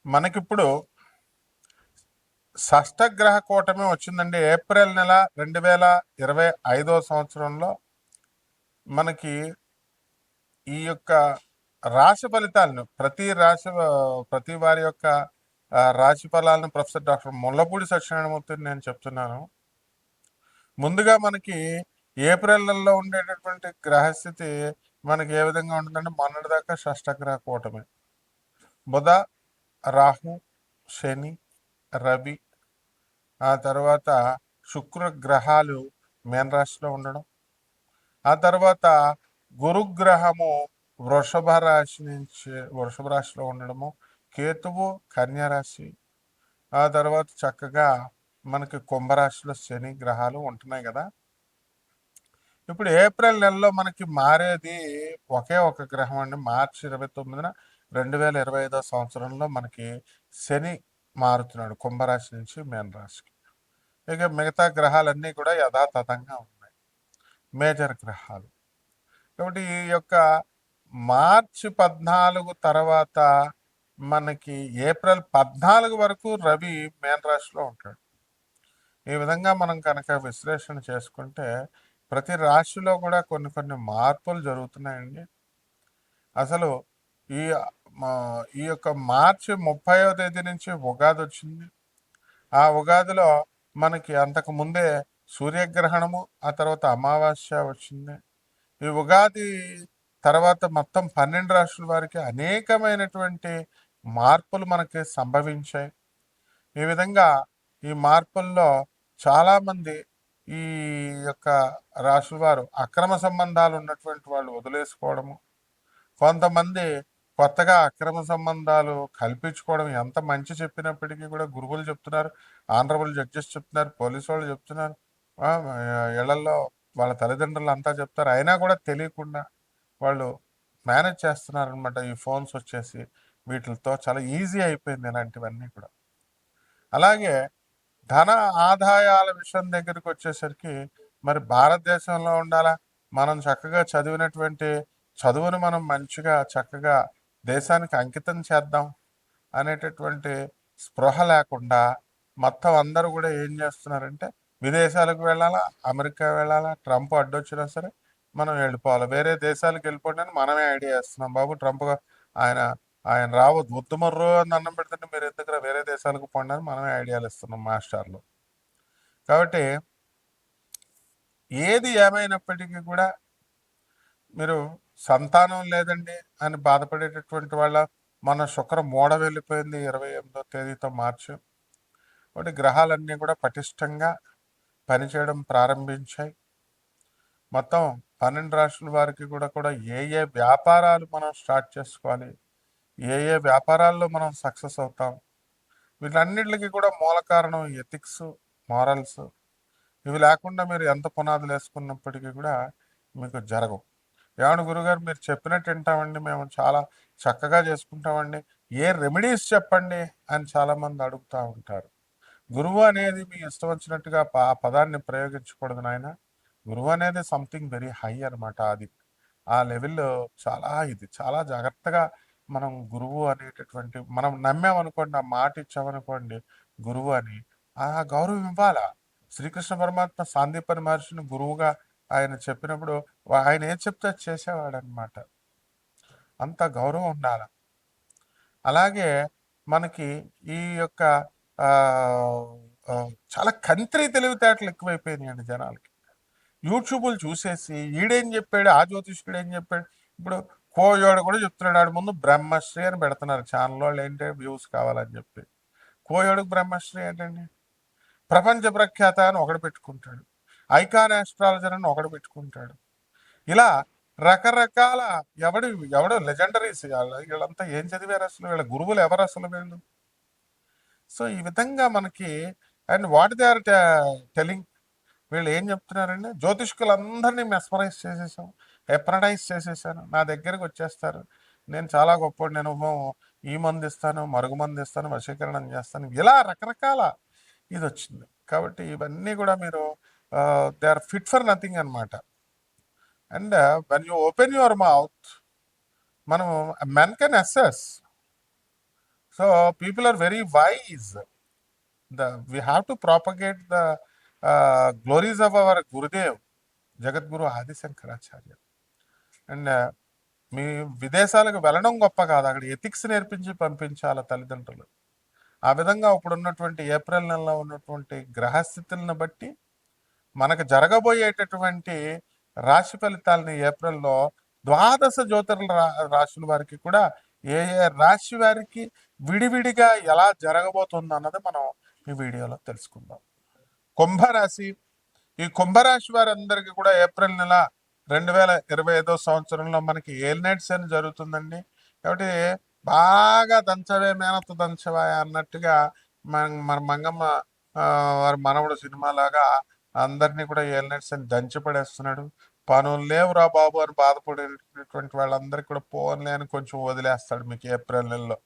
మనకిప్పుడు షష్టగ్రహ కూటమి వచ్చిందండి. ఏప్రిల్ నెల 2025 సంవత్సరంలో మనకి ఈ యొక్క రాశి ఫలితాలను ప్రతి వారి యొక్క రాశి ఫలాలను ప్రొఫెసర్ డాక్టర్ ముల్లపూడి సత్యనారాయణమూర్తిని నేను చెప్తున్నాను. ముందుగా మనకి ఏప్రిల్ నెలలో ఉండేటటువంటి గ్రహస్థితి మనకి ఏ విధంగా ఉంటుందంటే, మొన్నటిదాకా షష్టగ్రహ కూటమి బుధ, రాహు, శని, రవి, ఆ తర్వాత శుక్ర గ్రహాలు మీనరాశిలో ఉండడం, ఆ తర్వాత గురుగ్రహము వృషభ రాశిలో ఉండడము, కేతువు కన్యారాశి, ఆ తర్వాత చక్కగా మనకి కుంభరాశిలో శని గ్రహాలు ఉంటున్నాయి కదా. ఇప్పుడు ఏప్రిల్ నెలలో మనకి మారేది ఒకే ఒక గ్రహం అండి. మార్చి 29న 2025 సంవత్సరంలో మనకి శని మారుతున్నాడు కుంభరాశి నుంచి మీనరాశికి. ఇక మిగతా గ్రహాలన్నీ కూడా యథాతథంగా ఉన్నాయి, మేజర్ గ్రహాలు. కాబట్టి ఈ యొక్క మార్చి 14 తర్వాత మనకి ఏప్రిల్ 14 వరకు రవి మీనరాశిలో ఉంటాడు. ఈ విధంగా మనం కనుక విశ్లేషణ చేసుకుంటే ప్రతి రాశిలో కూడా కొన్ని కొన్ని మార్పులు జరుగుతున్నాయండి. అసలు ఈ ఈ యొక్క మార్చి 30వ తేదీ నుంచి ఉగాది వచ్చింది. ఆ ఉగాదిలో మనకి అంతకు ముందే సూర్యగ్రహణము, ఆ తర్వాత అమావాస్య వచ్చింది. ఈ ఉగాది తర్వాత మొత్తం 12 రాష్ట్రాల వారికి అనేకమైనటువంటి మార్పులు మనకి సంభవించాయి. ఈ విధంగా ఈ మార్పుల్లో చాలామంది ఈ యొక్క రాశుల వారు అక్రమ సంబంధాలు ఉన్నటువంటి వాళ్ళు వదిలేసుకోవడము, కొంతమంది కొత్తగా అక్రమ సంబంధాలు కల్పించుకోవడం. ఎంత మంచి చెప్పినప్పటికీ కూడా గురువులు చెప్తున్నారు, ఆనరబుల్ జడ్జెస్ చెప్తున్నారు, పోలీసు వాళ్ళు చెప్తున్నారు, ఇళ్లలో వాళ్ళ తల్లిదండ్రులు అంతా చెప్తారు, అయినా కూడా తెలియకుండా వాళ్ళు మేనేజ్ చేస్తున్నారనమాట. ఈ ఫోన్స్ వచ్చేసి వీటితో చాలా ఈజీ అయిపోయింది ఇలాంటివన్నీ కూడా. అలాగే ధన ఆదాయాల విషయం దగ్గరికి వచ్చేసరికి మరి భారతదేశంలో ఉండాలా, మనం చక్కగా చదివినటువంటి చదువును మనం మంచిగా చక్కగా దేశానికి అంకితం చేద్దాం అనేటటువంటి స్పృహ లేకుండా మొత్తం అందరూ కూడా ఏం చేస్తున్నారంటే, విదేశాలకు వెళ్ళాలా, అమెరికా వెళ్ళాలా, ట్రంప్ అడ్డొచ్చినా సరే మనం వెళ్ళిపోవాలి, వేరే దేశాలకు వెళ్ళిపోండి అని మనమే ఐడియా ఇస్తున్నాం. బాబు ట్రంప్ ఆయన ఆయన రావద్దు, ఉత్తమర్రు అని అన్నం పెడుతుంటే మీరు ఎందుకు వేరే దేశాలకు పోండి అని మనమే ఐడియాలు ఇస్తున్నాం మాస్టర్లు. కాబట్టి ఏది ఏమైనప్పటికీ కూడా మీరు సంతానం లేదండి అని బాధపడేటటువంటి వాళ్ళ, మన శుక్ర మూడ వెళ్ళిపోయింది 28వ తేదీతో మార్చి. కాబట్టి గ్రహాలన్నీ కూడా పటిష్టంగా పనిచేయడం ప్రారంభించాయి. మొత్తం 12 రాష్ట్రాల వారికి కూడా ఏ ఏ వ్యాపారాలు మనం స్టార్ట్ చేసుకోవాలి, ఏ ఏ వ్యాపారాల్లో మనం సక్సెస్ అవుతాం, వీటన్నిటికి కూడా మూల కారణం ఎథిక్స్, మారల్స్. ఇవి లేకుండా మీరు ఎంత పునాదులు వేసుకున్నప్పటికీ కూడా మీకు జరగవు. ఏమన్నా గురుగారు మీరు చెప్పినట్టు వింటామండి, మేము చాలా చక్కగా చేసుకుంటామండి, ఏ రెమెడీస్ చెప్పండి అని చాలామంది అడుగుతూ ఉంటారు. గురువు అనేది మీ ఇష్టం వచ్చినట్టుగా ఆ పదాన్ని ప్రయోగించకూడదు నాయన. గురువు అనేది సంథింగ్ వెరీ హై అనమాట. అది ఆ లెవెల్లో చాలా జాగ్రత్తగా మనం గురువు అనేటటువంటి మనం నమ్మామనుకోండి, ఆ మాట ఇచ్చామనుకోండి గురువు అని, ఆ గౌరవం ఇవ్వాలా. శ్రీకృష్ణ పరమాత్మ సాందీపని మహర్షిని గురువుగా ఆయన చెప్పినప్పుడు ఆయన ఏం చెప్తే చేసేవాడు అనమాట. అంత గౌరవం ఉండాలి. అలాగే మనకి ఈ యొక్క చాలా కంత్రి తెలివితేటలు ఎక్కువైపోయినాయండి జనాలకి. యూట్యూబ్లు చూసేసి ఈడేం చెప్పాడు, ఆ జ్యోతిష్కుడు ఏం చెప్పాడు. ఇప్పుడు కోయోడు కూడా చెప్తున్నాడు, ఆడు ముందు బ్రహ్మశ్రీ అని పెడుతున్నారు ఛానల్ వాళ్ళు, ఏంటంటే వ్యూస్ కావాలని చెప్పి. కోయోడుకు బ్రహ్మశ్రీ ఏంటండి? ప్రపంచ ప్రఖ్యాత అని ఒకడు పెట్టుకుంటాడు, ఐకాన్ ఆస్ట్రాలజర్ అని ఒకడు పెట్టుకుంటాడు. ఇలా రకరకాల ఎవడు లెజెండరీస్ వీళ్ళంతా ఏం చదివారు అసలు, వీళ్ళ గురువులు ఎవరు అసలు వీళ్ళు? సో ఈ విధంగా మనకి, and what they are telling, వీళ్ళు ఏం చెప్తున్నారండి, జ్యోతిష్కులందరినీ మెస్మరైజ్ చేసేసాం, ఎప్రడైజ్ చేసేసాను, నా దగ్గరికి వచ్చేస్తారు, నేను చాలా గొప్ప, నేను ఈ మంది ఇస్తాను, మరుగు మంది ఇస్తాను, వశీకరణం చేస్తాను, ఇలా రకరకాల ఇది వచ్చింది. కాబట్టి ఇవన్నీ కూడా మీరు they are fit for nothing అనమాట. And when you open your mouth, మనం men can assess. So people are very wise. We have to propagate the glories of our Gurudev, జగద్గురు ఆదిశంకరాచార్య. అండ్ మీ విదేశాలకు వెళ్ళడం గొప్ప కాదు, అక్కడ ఎథిక్స్ నేర్పించి పంపించాల తల్లిదండ్రులు. ఆ విధంగా ఇప్పుడు ఉన్నటువంటి ఏప్రిల్ నెలలో ఉన్నటువంటి గ్రహస్థితులను బట్టి మనకు జరగబోయేటటువంటి రాశి ఫలితాలని ఏప్రిల్లో ద్వాదశ జ్యోతిర్ల రాశుల వారికి కూడా ఏ ఏ రాశి వారికి విడివిడిగా ఎలా జరగబోతుంది అన్నది మనం ఈ వీడియోలో తెలుసుకుందాం. కుంభరాశి. ఈ కుంభరాశి వారందరికీ కూడా ఏప్రిల్ నెల 2025 సంవత్సరంలో మనకి ఏలినైట్ శని జరుగుతుందండి. కాబట్టి బాగా దంచవే మేనత్త దంచవా అన్నట్టుగా మన మంగమ్మ వారి మనవడు సినిమాలాగా అందరినీ కూడా ఏలినైట్ శని దంచి పడేస్తున్నాడు. పనులు లేవురా బాబు అని బాధపడేటటువంటి వాళ్ళందరికీ కూడా పోన్లే అని కొంచెం వదిలేస్తాడు. మీకు ఏప్రిల్ నెలలో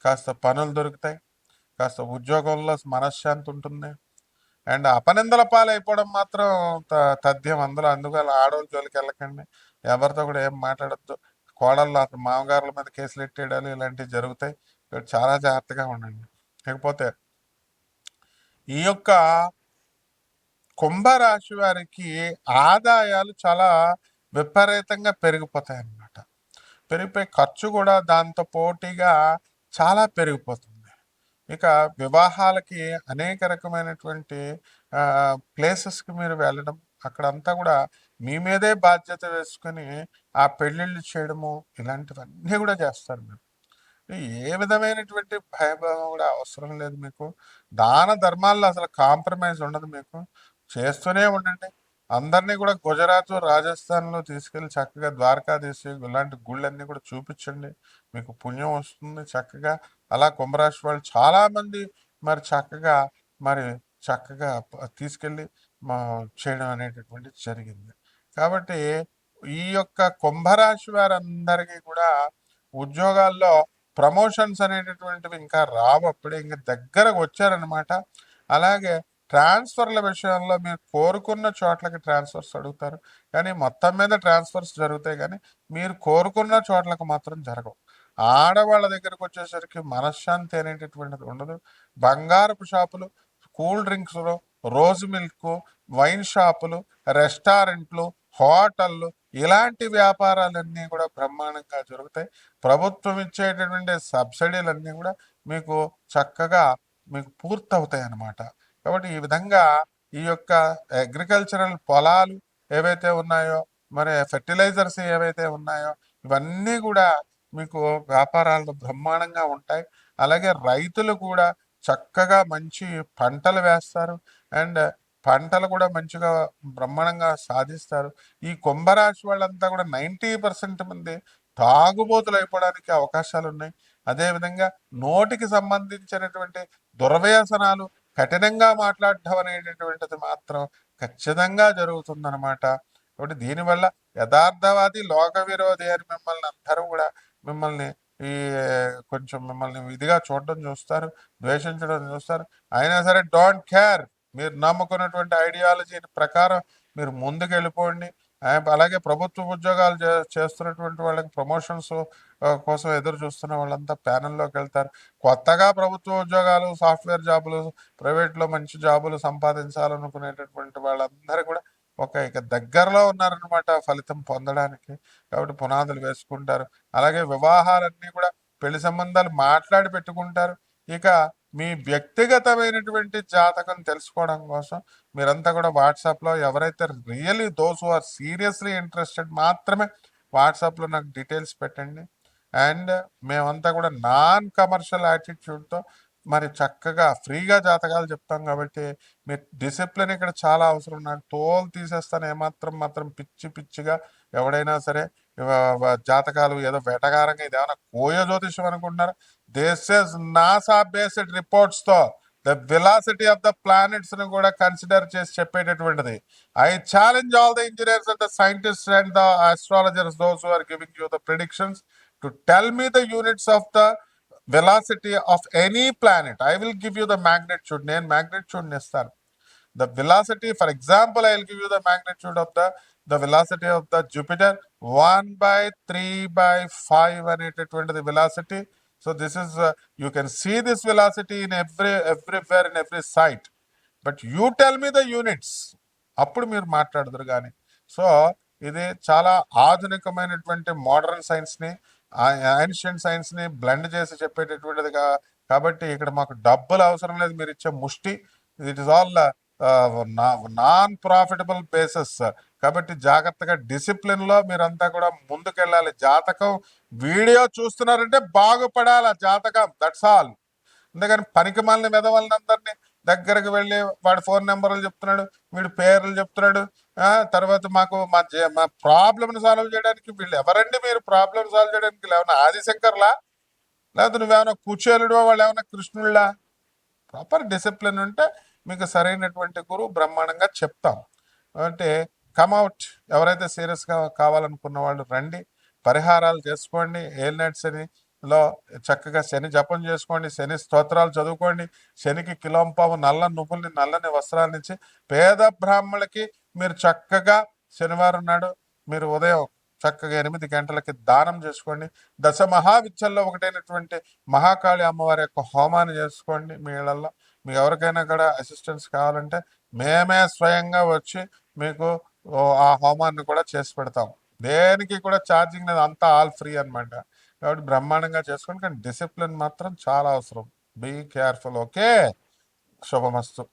కాస్త పనులు దొరుకుతాయి, కాస్త ఉద్యోగంలో మనశ్శాంతి ఉంటుంది. అండ్ అపనిందల పాలైపోవడం మాత్రం తథ్యం అందులో. అందువల్ల ఆడవాళ్ళ జోలికి వెళ్ళకండి, ఎవరితో కూడా ఏం మాట్లాడద్దు. కోడళ్ళు అతను మామగారుల మీద కేసులు ఎట్టేయడాలు ఇలాంటివి జరుగుతాయి. చాలా జాగ్రత్తగా ఉండండి. లేకపోతే ఈ యొక్క కుంభరాశి వారికి ఆదాయాలు చాలా విపరీతంగా పెరిగిపోతాయి అన్నమాట. పెరిగిపోయి ఖర్చు కూడా దాంతో పోటీగా చాలా పెరిగిపోతుంది. ఇక వివాహాలకి అనేక రకమైనటువంటి ప్లేసెస్కి మీరు వెళ్ళడం, అక్కడంతా కూడా మీ మీదే బాధ్యత వేసుకొని ఆ పెళ్ళిళ్ళు చేయడము ఇలాంటివన్నీ కూడా చేస్తారు మీరు. ఏ విధమైనటువంటి భయభావం కూడా అవసరం లేదు మీకు. దాన ధర్మాల్లో అసలు కాంప్రమైజ్ ఉండదు మీకు. చేస్తూనే ఉండండి. అందరినీ కూడా గుజరాత్, రాజస్థాన్లో తీసుకెళ్ళి చక్కగా ద్వారకాధీశ్ ఇలాంటి గుళ్ళన్నీ కూడా చూపించండి, మీకు పుణ్యం వస్తుంది చక్కగా. అలా కుంభరాశి వాళ్ళు చాలామంది మరి చక్కగా తీసుకెళ్ళి చేయడం అనేటటువంటిది జరిగింది. కాబట్టి ఈ యొక్క కుంభరాశి వారందరికీ కూడా ఉద్యోగాల్లో ప్రమోషన్స్ అనేటటువంటివి ఇంకా రావు, అప్పుడే ఇంకా దగ్గరకు వచ్చారనమాట. అలాగే ట్రాన్స్ఫర్ల విషయంలో మీరు కోరుకున్న చోట్లకి ట్రాన్స్ఫర్స్ అడుగుతారు, కానీ మొత్తం మీద ట్రాన్స్ఫర్స్ జరుగుతాయి, కానీ మీరు కోరుకున్న చోట్లకు మాత్రం జరగవు. ఆడవాళ్ళ దగ్గరకు వచ్చేసరికి మనశ్శాంతి అనేటటువంటిది ఉండదు. బంగారపు షాపులు, కూల్ డ్రింక్స్లు, రోజ్ మిల్క్, వైన్ షాపులు, రెస్టారెంట్లు, హోటళ్ళు ఇలాంటి వ్యాపారాలన్నీ కూడా బ్రహ్మాండంగా జరుగుతాయి. ప్రభుత్వం ఇచ్చేటటువంటి సబ్సిడీలన్నీ కూడా మీకు చక్కగా మీకు పూర్తవుతాయి అన్నమాట. కాబట్టి ఈ విధంగా ఈ యొక్క అగ్రికల్చరల్ పొలాలు ఏవైతే ఉన్నాయో, మరి ఫెర్టిలైజర్స్ ఏవైతే ఉన్నాయో ఇవన్నీ కూడా మీకు వ్యాపారాలు బ్రహ్మాండంగా ఉంటాయి. అలాగే రైతులు కూడా చక్కగా మంచి పంటలు వేస్తారు అండ్ పంటలు కూడా మంచిగా బ్రహ్మాండంగా సాధిస్తారు. ఈ కుంభరాశి వాళ్ళంతా కూడా 90% మంది తాగుబోతులు అయిపోవడానికి అవకాశాలు ఉన్నాయి. అదేవిధంగా నోటికి సంబంధించినటువంటి దుర్వ్యసనాలు, కఠినంగా మాట్లాడటం అనేటటువంటిది మాత్రం ఖచ్చితంగా జరుగుతుందన్నమాట. కాబట్టి దీనివల్ల యథార్థవాది, లోక విరోధి అని మిమ్మల్ని అందరూ కూడా మిమ్మల్ని ఈ కొంచెం మిమ్మల్ని ఇదిగా చూడడం చూస్తారు, ద్వేషించడం చూస్తారు. అయినా సరే డోంట్ కేర్, మీరు నమ్ముకున్నటువంటి ఐడియాలజీ ప్రకారం మీరు ముందుకు వెళ్ళిపోండి. అలాగే ప్రభుత్వ ఉద్యోగాలు చేస్తున్నటువంటి వాళ్ళకి ప్రమోషన్స్ కోసం ఎదురు చూస్తున్న వాళ్ళంతా ప్యానల్లోకి వెళ్తారు. కొత్తగా ప్రభుత్వ ఉద్యోగాలు, సాఫ్ట్వేర్ జాబులు, ప్రైవేట్లో మంచి జాబులు సంపాదించాలనుకునేటటువంటి వాళ్ళందరూ కూడా ఇక దగ్గరలో ఉన్నారనమాట ఫలితం పొందడానికి. కాబట్టి పునాదులు వేసుకుంటారు. అలాగే వివాహాలన్నీ కూడా పెళ్లి సంబంధాలు మాట్లాడి పెట్టుకుంటారు. ఇక మీ వ్యక్తిగతమైనటువంటి జాతకం తెలుసుకోవడం కోసం మీరంతా కూడా వాట్సాప్లో ఎవరైతే really those who are seriously interested మాత్రమే వాట్సాప్లో నాకు డీటెయిల్స్ పెట్టండి. అండ్ మేమంతా కూడా నాన్ కమర్షియల్ యాటిట్యూడ్తో మరి చక్కగా ఫ్రీగా జాతకాలు చెప్తాం. కాబట్టి మీరు డిసిప్లిన్ ఇక్కడ చాలా అవసరం. నాకు తోలు తీసేస్తాను మాత్రం పిచ్చిగా ఎవడైనా సరే జాతకాలు ఏదో వేటగారంగా ఇది ఏమైనా కోయ జ్యోతిషం అనుకుంటున్నారు. దిస్ ఇస్ నాసా బేస్డ్ రిపోర్ట్స్తో the velocity of the planets ని కూడా కన్సిడర్ చేసి చెప్పేటటువంటిది. I challenge all the engineers and the scientist and the astrologers, those who are giving you the predictions, to tell me the units of the velocity of any planet. I will give you the magnitude. నేను magnitude ఇస్తాను. The velocity, for example, I will give you the magnitude of the velocity of the Jupiter 1/3/5 అనేటటువంటిది velocity. So this is you can see this velocity in everywhere in every site, but you tell me the units, అప్పుడు మీరు మాట్లాడదురు కానీ. సో ఇది చాలా ఆధునికమైనటువంటి modern సైన్స్ని ఏన్షియంట్ సైన్స్ని బ్లెండ్ చేసి చెప్పేటటువంటిది కాబట్టి ఇక్కడ మాకు డబ్బులు అవసరం లేదు, మీరు ఇచ్చే ముష్టి. It is all non profitable bases. కాబట్టి జాగ్రత్తగా డిసిప్లిన్లో మీరంతా కూడా ముందుకెళ్ళాలి. జాతకం వీడియో చూస్తున్నారంటే బాగుపడాలి జాతకం, దట్స్ ఆల్. అందుకని పనికి మాలిన వెధవలనందరినీ దగ్గరకు వెళ్ళి వాడి ఫోన్ నెంబర్లు చెప్తున్నాడు, వీడి పేర్లు చెప్తున్నాడు, తర్వాత మాకు మా ప్రాబ్లమ్ని సాల్వ్ చేయడానికి వీళ్ళు ఎవరండి? మీరు ప్రాబ్లమ్ సాల్వ్ చేయడానికి ఏమన్నా ఆదిశంకర్లా, లేకపోతే నువ్వేమైనా కుచేలుడు, వాళ్ళు ఏమైనా కృష్ణుళ్ళా? ప్రాపర్ డిసిప్లిన్ ఉంటే మీకు సరైనటువంటి గురువు బ్రహ్మాండంగా చెప్తాం. అంటే కమ్అవుట్, ఎవరైతే సీరియస్గా కావాలనుకున్న వాళ్ళు రండి, పరిహారాలు చేసుకోండి. ఏలినాటి శనిలో చక్కగా శని జపం చేసుకోండి, శని స్తోత్రాలు చదువుకోండి, శనికి కిలోంపావు నల్ల నువ్వుల్ని నల్లని వస్త్రాలనిచ్చి పేద బ్రాహ్మణులకి మీరు చక్కగా శనివారం నాడు మీరు ఉదయం చక్కగా 8 గంటలకి దానం చేసుకోండి. దశ మహావిద్యల్లో ఒకటైనటువంటి మహాకాళి అమ్మవారి యొక్క హోమాన్ని చేసుకోండి. మీ ఇళ్లలో మీకు ఎవరికైనా కూడా అసిస్టెన్స్ కావాలంటే మేమే స్వయంగా వచ్చి మీకు ఆ హోమాన్ని కూడా చేసి పెడతాం. దేనికి కూడా ఛార్జింగ్ లేదు, అంతా ఆల్ ఫ్రీ అనమాట. కాబట్టి బ్రహ్మాండంగా చేసుకోండి, కానీ డిసిప్లిన్ మాత్రం చాలా అవసరం. Be careful. Okay, Subhamastu.